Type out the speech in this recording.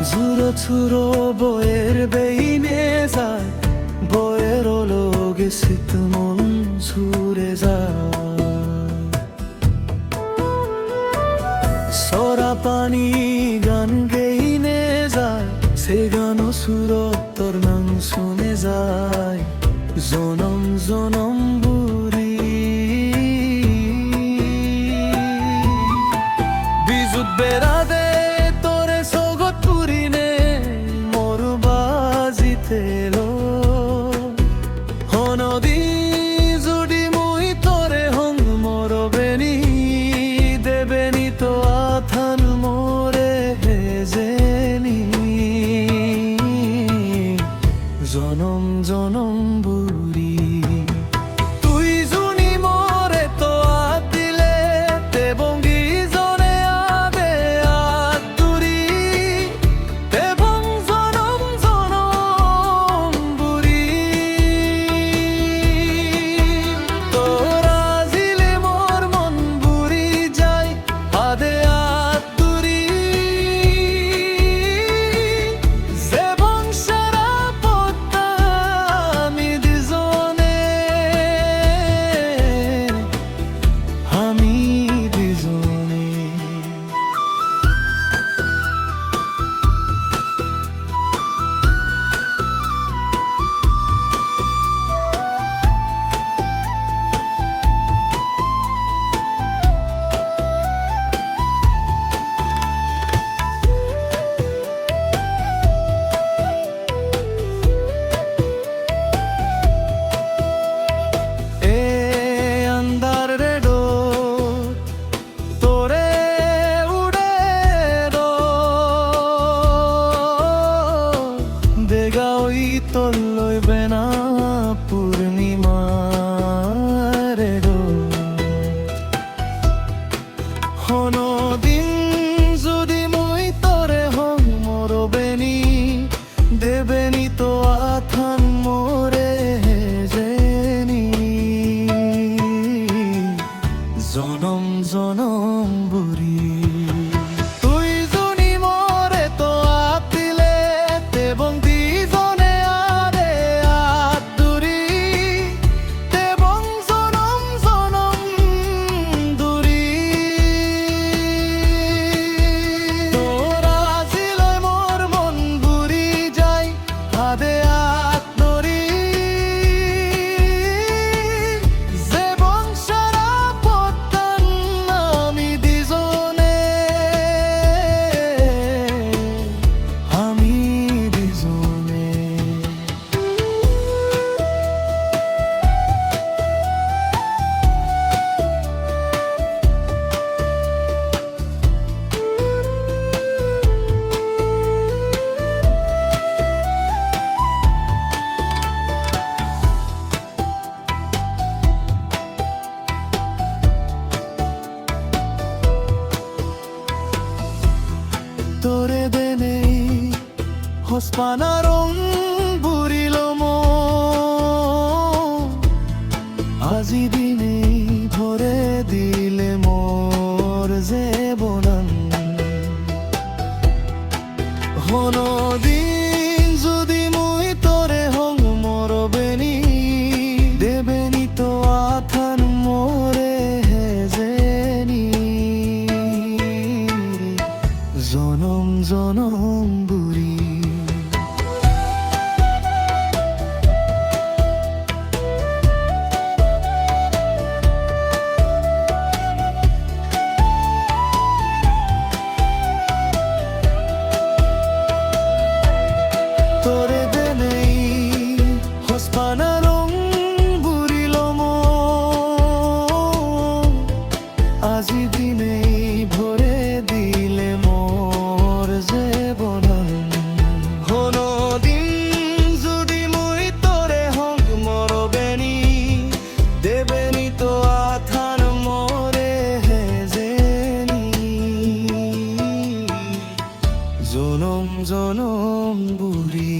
ঝুরো ঝুরো বয়ের বেইনে যায়, বয়ের লোগে শীত মন ঝুরে যায়। সরা পানি গান গেইনে যায়, সে গান সুরত তোর নাম শুনে যায়। জনম জনম বুড়ি বিজুত বেড়া দে তোরে সগত পুরিনে মোর বাজিতে লো হনদি যদি মুই তোরে হং মোর বেনি দেবেনি তো আথান মোরে হেজেনি। জনম জনম বুড়ি তুই জুনি মোরে তো আদিলে তে বঙ্গি জনে আবে আতুরি তে বং জনম জনম বুড়ি তোরা জিলে মোর মন বুড়ি যায় আদে আতুরি যে বংশরা পদ্মা আমি দুজনে আমি দুজনে। এ अंधार रे डोर তোরে উড়ে রো দেগাওই তোর লইবে না পূর্ণিমা রে ডো হনো দিন যদি মুই তোরে হং মরবেনি দেবেনি তো আথান মোরে জেনি। জনম জনম বুড়ি তুই জুনি মোরে তো আতিলে তে বন্দি জনে আরে আতুরি তে বং জনম জনম দুরি তোরা জিলে মোর মন বুড়ি যায় আদে আতুরি যে বংশরা পদ্মান আমি দুজনে আমি দুজনে। তোরে দেনে হসপানা রং বুড়িল মো আজি দিনে ভরে দিলে মোর যে বনান হনো দিন যদি মুই তোরে হং মরবেনি দেবেনি তো আথান মোরে হেজেনি। জনম জনম বুড়ি তোরে দেনেই হসপানা রং বুড়িল মো আজি দিনেই ভরে দিলে মোর যে বনান হনো দিন যদি মুই তোরে হং মরবেনি দেবেনি তো আথান মোরে হেজেনি। জনম জনম বুড়ি